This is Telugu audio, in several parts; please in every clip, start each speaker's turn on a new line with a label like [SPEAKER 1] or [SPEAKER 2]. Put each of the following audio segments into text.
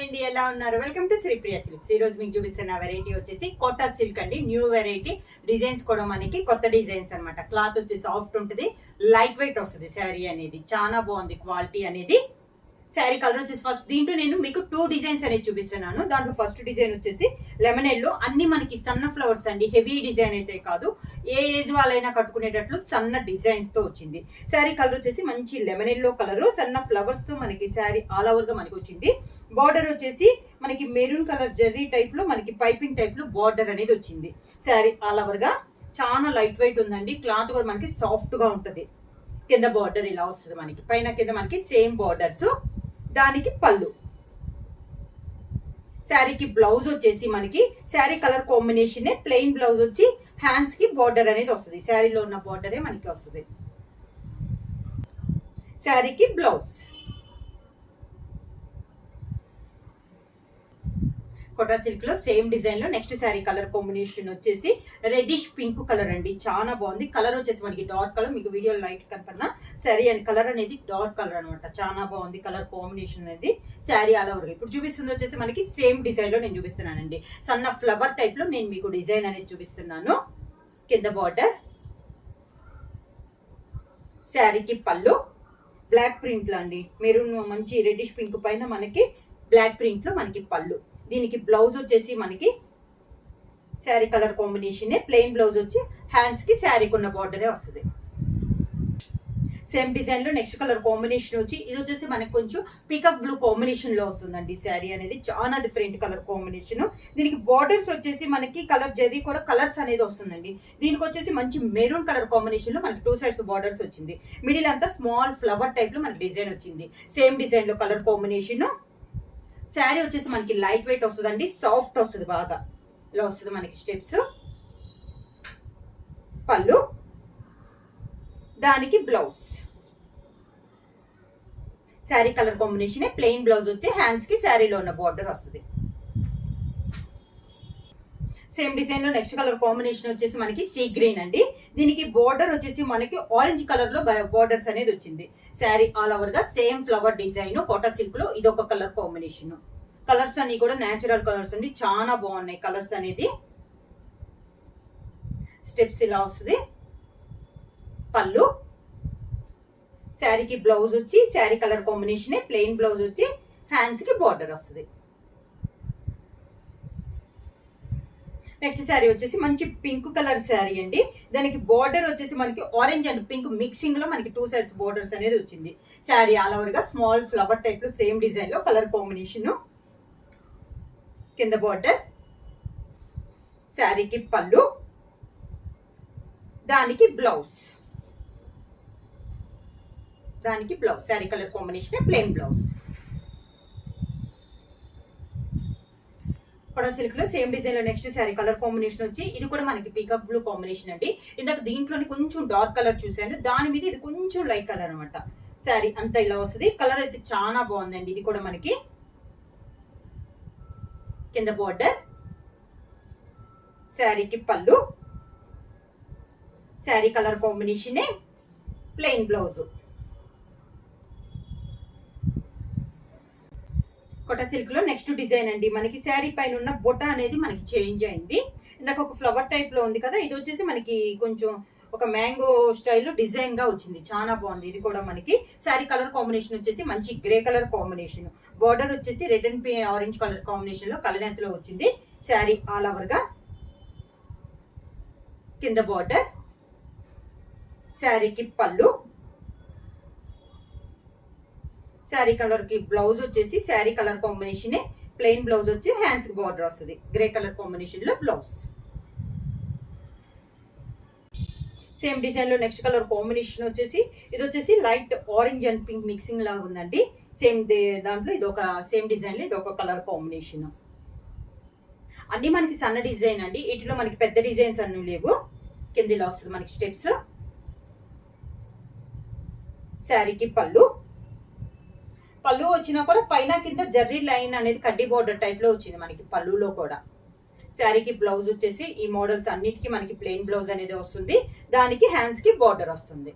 [SPEAKER 1] అండి, ఎలా ఉన్నారు? Welcome to Sripriya silks. ఈ రోజు మీకు చూపిస్తున్న వెరైటీ వచ్చేసి కోటా సిల్క్ అండి. న్యూ వెరైటీ డిజైన్స్ కూడా మనకి కొత్త డిజైన్స్ అన్నమాట. క్లాత్ వచ్చి సాఫ్ట్ ఉంటుంది, లైట్ వెయిట్ వస్తుంది. శారీ అనేది చాలా బాగుంది, క్వాలిటీ అనేది. శారీ కలర్ వచ్చేసి ఫస్ట్ దీంట్లో నేను మీకు 2 డిజైన్స్ అనేది చూపిస్తున్నాను. దాంట్లో ఫస్ట్ డిజైన్ వచ్చేసి లెమన్ ఎల్లో, అన్ని మనకి సన్న ఫ్లవర్స్ అండి, హెవీ డిజైన్ అయితే కాదు, ఏ ఏజ్ వాళ్ళైనా కట్టుకునేటట్లు సన్న డిజైన్స్ తో వచ్చింది. శారీ కలర్ వచ్చేసి మంచి లెమన్ ఎల్లో కలర్, సన్న ఫ్లవర్స్ తో మనకి శారీ ఆల్ ఓవర్ గా మనకి వచ్చింది. బార్డర్ వచ్చేసి మనకి మెరూన్ కలర్ జెర్రీ టైప్ లో మనకి పైపింగ్ టైప్ లో బార్డర్ అనేది వచ్చింది. శారీ ఆల్ ఓవర్ గా చాలా లైట్ వెయిట్ ఉందండి. క్లాత్ కూడా మనకి సాఫ్ట్ గా ఉంటది. కింద బార్డర్ ఇలా వస్తుంది, మనకి పైన కింద మనకి సేమ్ బార్డర్స్. దానికి పళ్ళు. శారీకి బ్లౌజ్ వచ్చేసి మనకి sari colour combination plain blouse వచ్చి హ్యాండ్స్ కి బార్డర్ అనేది వస్తుంది. శారీలో ఉన్న బార్డరే మనకి వస్తుంది. శారీకి బ్లౌజ్. కోటా సిల్క్ లో సేమ్ డిజైన్ లో నెక్స్ట్ శారీ కలర్ కాంబినేషన్ వచ్చేసి రెడ్డిష్ పింక్ కలర్ అండి. చాలా బాగుంది. కలర్ వచ్చేసి మనకి డార్క్ కలర్, మీకు వీడియో లైట్ కనపడినా శారీ అండ్ కలర్ అనేది డార్క్ కలర్ అనమాట. చాలా బాగుంది కలర్ కాంబినేషన్ అనేది. శారీ ఆల్ ఓవర్ ఇప్పుడు చూపిస్తుంది వచ్చేసి మనకి సేమ్ డిజైన్ లో నేను చూపిస్తున్నానండి. సన్న ఫ్లవర్ టైప్ లో నేను మీకు డిజైన్ అనేది చూపిస్తున్నాను. కింద బార్డర్, శారీకి పళ్ళు బ్లాక్ ప్రింట్ లో అండి, మెరూన్ మంచి రెడ్డిష్ పింక్ పైన మనకి బ్లాక్ ప్రింట్ లో మనకి పళ్ళు. దీనికి బ్లౌజ్ వచ్చేసి మనకి sari colour combination plain blouse వచ్చి హ్యాండ్స్ కి శారీకి ఉన్న బార్డరే వస్తుంది. సేమ్ డిజైన్ లో నెక్స్ట్ కలర్ కాంబినేషన్ వచ్చి ఇది వచ్చేసి మనకి కొంచెం పీకాక్ బ్లూ కాంబినేషన్ లో వస్తుందండి. శారీ అనేది చాలా డిఫరెంట్ కలర్ కాంబినేషన్. దీనికి బార్డర్స్ వచ్చేసి మనకి కలర్ జెర్రీ కూడా కలర్స్ అనేది వస్తుందండి. దీనికి వచ్చేసి మంచి మెరూన్ కలర్ కాంబినేషన్ లో మనకి 2 సైడ్స్ బార్డర్స్ వచ్చింది. మిడిల్ అంతా స్మాల్ ఫ్లవర్ టైప్ లో మనకి డిజైన్ వచ్చింది. సేమ్ డిజైన్ లో కలర్ కాంబినేషన్. శారీ వచ్చేసి మనకి లైట్ వెయిట్ వస్తుందండి, సాఫ్ట్ వస్తుంది, బాగా ఇలా వస్తుంది మనకి స్టెప్స్. పళ్ళు, దానికి blouse. Sari colour combination plain blouse వచ్చి హ్యాండ్స్ కి శారీలో ఉన్న బార్డర్ వస్తుంది. సేమ్ డిజైన్ లో నెక్స్ట్ కలర్ కాంబినేషన్ వచ్చేసి మనకి సీ గ్రీన్ అండి. దీనికి బార్డర్ వచ్చేసి మనకి ఆరెంజ్ కలర్ లో బార్డర్స్ అనేది వచ్చింది. శారీ ఆల్ ఓవర్ గా same flower design. Kota silk లో ఇదొక కలర్ కాంబినేషన్. కలర్స్ అన్ని కూడా నేచురల్ కలర్స్ అండి, చాలా బాగున్నాయి కలర్స్ అనేది. స్టెప్స్ ఇలా వస్తుంది. పళ్ళు, శారీకి బ్లౌజ్ వచ్చి sari colour combination plain blouse వచ్చి హ్యాండ్స్ కి బార్డర్ వస్తుంది. నెక్స్ట్ శారీ వచ్చేసి మంచి పింక్ కలర్ శారీ అండి. దానికి బార్డర్ వచ్చేసి మనకి ఆరెంజ్ అండ్ పింక్ మిక్సింగ్ లో మనకి 2 సైడ్స్ బార్డర్స్ అనేది వచ్చింది. శారీ ఆల్ ఓవర్ గా స్మాల్ ఫ్లవర్ టైప్ లో సేమ్ డిజైన్ లో కలర్ కాంబినేషన్. కింద బార్డర్, శారీకి పళ్ళు, దానికి blouse. Sari colour combination plain blouse. Kota silk లో సేమ్ డిజైన్ లో నెక్స్ట్ శారీ కలర్ కాంబినేషన్ వచ్చి ఇది కూడా మనకి పీకాక్ బ్లూ కాంబినేషన్ అండి. ఇందాక దీంట్లోని కొంచెం డార్క్ కలర్ చూసాను, దాని మీద ఇది కొంచెం లైట్ కలర్ అనమాట. శారీ అంతా ఇలా వస్తుంది. కలర్ అయితే చాలా బాగుందండి. ఇది కూడా మనకి కింద బార్డర్, శారీకి పళ్ళు, sari colour combination plain blouse. Kota silk లో నెక్స్ట్ డిజైన్ అండి. మనకి శారీ పైన ఉన్న బొటా అనేది మనకి చేంజ్ అయింది. ఇందాక ఒక ఫ్లవర్ టైప్ లో ఉంది కదా, ఇది వచ్చేసి మనకి కొంచెం ఒక మ్యాంగో స్టైల్ డిజైన్ గా వచ్చింది. చాలా బాగుంది. ఇది కూడా మనకి శారీ కలర్ కాంబినేషన్ వచ్చేసి మంచి గ్రే కలర్ కాంబినేషన్. బార్డర్ వచ్చేసి red and orange colour combination లో కలనేతలో వచ్చింది. శారీ ఆల్ ఓవర్ గా కింద బార్డర్, శారీకి పళ్ళు, శారీ కలర్ కి బ్లౌజ్ వచ్చేసి sari colour combination plain blouse వచ్చి హ్యాండ్స్ కి బార్డర్ వస్తుంది. గ్రే కలర్ కాంబినేషన్ లో బ్లౌజ్. సేమ్ డిజైన్ లో నెక్స్ట్ కలర్ కాంబినేషన్ వచ్చేసి ఇది వచ్చేసి light orange and pink mixing లాగా ఉందండి. సేమ్ దాంట్లో ఇది ఒక సేమ్ డిజైన్ లో ఇది ఒక కలర్ కాంబినేషన్. అన్ని మనకి సన్న డిజైన్ అండి, వీటిలో మనకి పెద్ద డిజైన్స్ అన్ని లేవు. కింద ఇలా వస్తుంది మనకి స్టెప్స్. శారీకి పళ్ళు వచ్చినా కూడా పైన కింద జర్రీ లైన్ అనేది కడ్డీ బార్డర్ టైప్ లో వచ్చింది మనకి పళ్ళులో కూడా. శారీకి బ్లౌజ్ వచ్చేసి ఈ మోడల్స్ అన్నిటికీ మనకి ప్లెయిన్ బ్లౌజ్ అనేది వస్తుంది. దానికి హ్యాండ్స్ కి బార్డర్ వస్తుంది.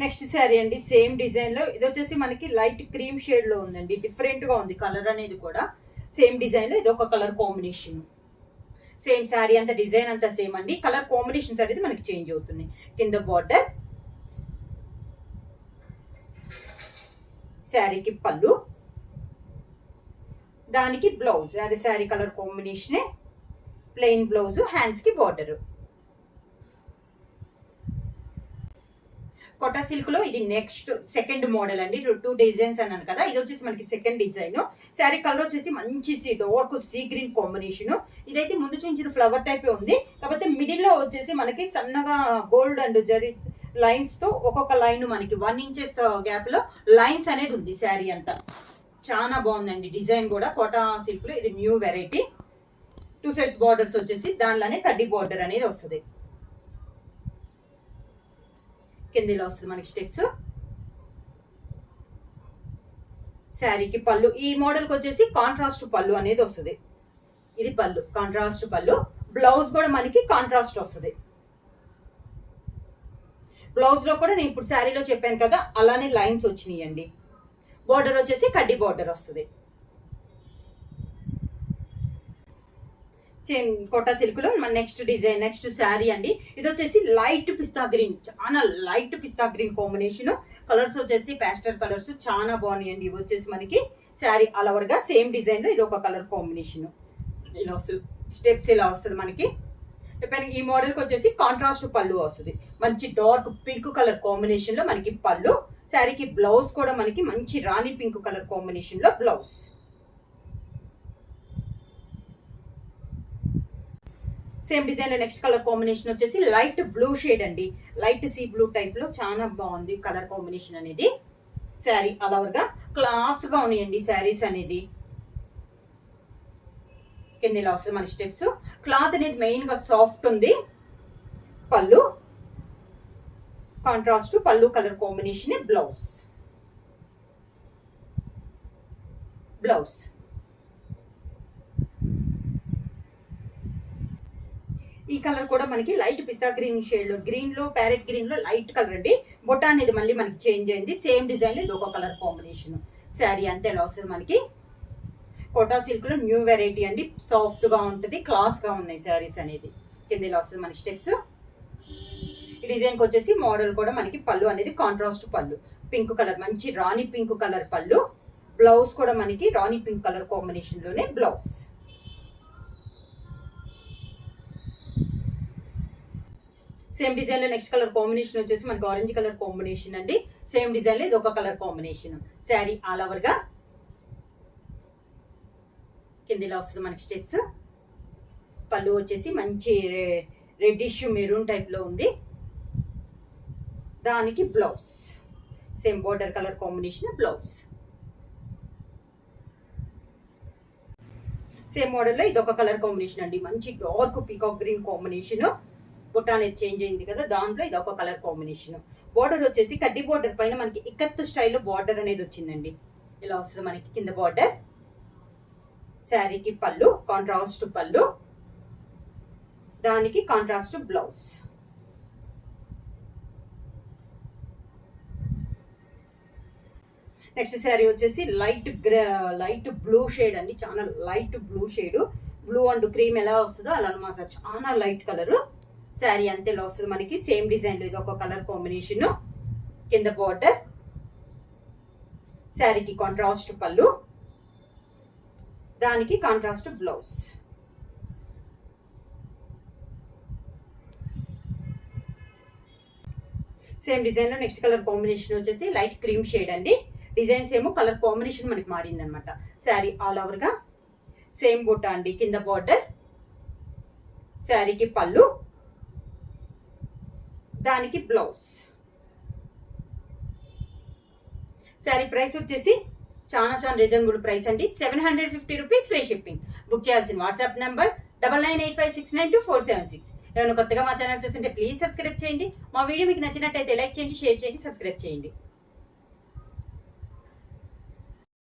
[SPEAKER 1] నెక్స్ట్ శారీ అండి, సేమ్ డిజైన్ లో ఇది వచ్చేసి మనకి లైట్ క్రీమ్ షేడ్ లో ఉందండి. డిఫరెంట్ గా ఉంది కలర్ అనేది కూడా. సేమ్ డిజైన్ లో ఇది ఒక కలర్ కాంబినేషన్. సేమ్ శారీ అంతా డిజైన్ అంతా సేమ్ అండి, కలర్ కాంబినేషన్స్ అనేది మనకి చేంజ్ అవుతున్నాయి. కింద బార్డర్, శారీకి పళ్ళు, దానికి బ్లౌజ్. అది sari colour combination, plain blouse, hands కి బార్డర్. కోటా సిల్క్ లో ఇది నెక్స్ట్ సెకండ్ మోడల్ అండి. 2 డిజైన్స్ అన్నాను కదా, ఇది వచ్చేసి మనకి సెకండ్ డిజైన్. శారీ కలర్ వచ్చేసి మంచి డార్క్ సీ గ్రీన్ కాంబినేషన్. ఇదైతే ముందు చూపించిన ఫ్లవర్ టైప్ ఉంది, కాకపోతే మిడిల్ లో వచ్చేసి మనకి సన్నగా గోల్డ్ అండ్ జరీ లైన్స్ తో ఒక్కొక్క లైన్ మనకి 1 ఇంచెస్ గ్యాప్ లో లైన్స్ అనేది ఉంది. శారీ అంతా చాలా బాగుందండి డిజైన్ కూడా. కోటా సిల్క్ లో ఇది న్యూ వెరైటీ. 2 సైడ్స్ బార్డర్స్ వచ్చేసి దానిలోనే కడ్డీ బార్డర్ అనేది వస్తుంది. కిందిలో వస్తుంది మనకి స్టెప్స్. శారీకి పళ్ళు, ఈ మోడల్ కి వచ్చేసి కాంట్రాస్ట్ పళ్ళు అనేది వస్తుంది. ఇది పళ్ళు, కాంట్రాస్ట్ పళ్ళు. బ్లౌజ్ కూడా మనకి కాంట్రాస్ట్ వస్తుంది. బ్లౌజ్ లో కూడా నేను ఇప్పుడు శారీలో చెప్పాను కదా, అలానే లైన్స్ వచ్చినాయండి. బోర్డర్ వచ్చేసి కడ్డీ బోర్డర్ వస్తుంది. కోటా సిల్క్ లో మన నెక్స్ట్ డిజైన్, నెక్స్ట్ శారీ అండి. ఇది వచ్చేసి లైట్ పిస్తా గ్రీన్, చాలా లైట్ పిస్తా గ్రీన్ కాంబినేషన్. కలర్స్ వచ్చేసి పేస్టల్ కలర్స్ చాలా బాగున్నాయండి. ఇవి వచ్చేసి మనకి శారీ ఆల్ ఓవర్ గా సేమ్ డిజైన్ లో ఇది ఒక కలర్ కాంబినేషన్. ఇలా వస్తుంది, స్టెప్స్ ఇలా వస్తుంది మనకి. ఈ మోడల్ కి వచ్చేసి కాంట్రాస్ట్ పళ్ళు వస్తుంది. మంచి డార్క్ పింక్ కలర్ కాంబినేషన్ లో మనకి పళ్ళు. శారీకి బ్లౌజ్ కూడా మనకి మంచి రాణి పింక్ కలర్ కాంబినేషన్ లో బ్లౌజ్. సేమ్ డిజైన్ లో నెక్స్ట్ కలర్ కాంబినేషన్ వచ్చేసి లైట్ బ్లూ షేడ్ అండి. లైట్ సీ బ్లూ టైప్ లో చాలా బాగుంది కలర్ కాంబినేషన్ అనేది. శారీ ఆల్ ఓవర్ గా క్లాస్ గా ఉన్నాయండి శారీస్ అనేది. కింద ఇలా వస్తుంది మన స్టెప్స్. క్లాత్ అనేది మెయిన్ గా సాఫ్ట్ ఉంది. పళ్ళు కాంట్రాస్ట్ పళ్ళు కలర్ కాంబినేషన్. బ్లౌజ్ బ్లౌజ్ ఈ కలర్ కూడా మనకి లైట్ పిస్తా గ్రీన్ షేడ్ లో, గ్రీన్ లో ప్యారెట్ గ్రీన్ లో లైట్ కలర్ అండి. బొటా అనేది మళ్ళీ మనకి చేంజ్ అయింది. సేమ్ డిజైన్ లో ఇది ఒక కలర్ కాంబినేషన్. శారీ అంతే ఎలా వస్తుంది మనకి. కోటా సిల్క్ లో న్యూ వెరైటీ అండి, సాఫ్ట్ గా ఉంటుంది, క్లాస్ గా ఉన్నాయి శారీస్ అనేది. కింద ఇలా వస్తుంది మనకి స్టెప్స్. ఈ డిజైన్ కి వచ్చేసి మోడల్ కూడా మనకి పళ్ళు అనేది కాంట్రాస్ట్ పళ్ళు, పింక్ కలర్, మంచి రాణి పింక్ కలర్ పళ్ళు. బ్లౌజ్ కూడా మనకి రాణి పింక్ కలర్ కాంబినేషన్ లోనే బ్లౌజ్. సేమ్ డిజైన్ లో నెక్స్ట్ కలర్ కాంబినేషన్ వచ్చేసి మనకి ఆరెంజ్ కలర్ కాంబినేషన్ అండి. సేమ్ డిజైన్ లో ఇది ఒక colour combination. Sari all over గా కిందిలో వస్తుంది మనకి స్టెప్స్. పళ్ళు వచ్చేసి మంచి రెడ్డిష్ మెరూన్ టైప్ లో ఉంది. దానికి blouse same border colour combination blouse. Same model లో ఇది ఒక కలర్ కాంబినేషన్ అండి. మంచి డార్క్ పీకాక్ గ్రీన్ కాంబినేషన్. బుట్ట అనేది చేంజ్ అయింది కదా, దాంట్లో ఇది ఒక కలర్ కాంబినేషన్. బార్డర్ వచ్చేసి కడ్డీ బార్డర్ పైన మనకి ఇక్కత్ స్టైల్లో బార్డర్ అనేది వచ్చిందండి. ఇలా వస్తుంది మనకి కింద బార్డర్. శారీకి పళ్ళు కాంట్రాస్ట్ పళ్ళు, దానికి కాంట్రాస్ట్ బ్లౌజ్. నెక్స్ట్ శారీ వచ్చేసి లైట్ బ్లూ షేడ్ అండి. చాలా light blue shade, blue and cream ఎలా వస్తుందో అలా అనమాట, చాలా లైట్ కలర్. శారీ అంతే ఇలా వస్తుంది మనకి. సేమ్ డిజైన్ లో ఇది ఒక కలర్ కాంబినేషన్. కింద బార్డర్, శారీకి కాంట్రాస్ట్ పళ్ళు, దానికి కాంట్రాస్ట్ బ్లౌజ్. సేమ్ డిజైన్ లో నెక్స్ట్ కలర్ కాంబినేషన్ వచ్చేసి లైట్ క్రీమ్ షేడ్ అండి. డిజైన్స్ ఏమో కలర్ కాంబినేషన్ మనకి మారింది అనమాట. శారీ ఆల్ ఓవర్ గా సేమ్ బుట్ట అండి. కింద బార్డర్, శారీకి పళ్ళు, దానికి బ్లౌజ్. శారీ ప్రైస్ వచ్చేసి చాలా రీజనబుల్ ప్రైస్ అండి. 750 రూపీస్ ఫ్రీ షిప్పింగ్. బుక్ చేయాల్సిన వాట్సాప్ నెంబర్ 9985692476. ఏమైనా కొత్తగా మా ఛానల్ చూస్తుంటే ప్లీజ్ సబ్స్క్రైబ్ చేయండి. మా వీడియో మీకు నచ్చినట్టయితే లైక్ చేయండి, షేర్ చేయండి, సబ్స్క్రైబ్ చేయండి.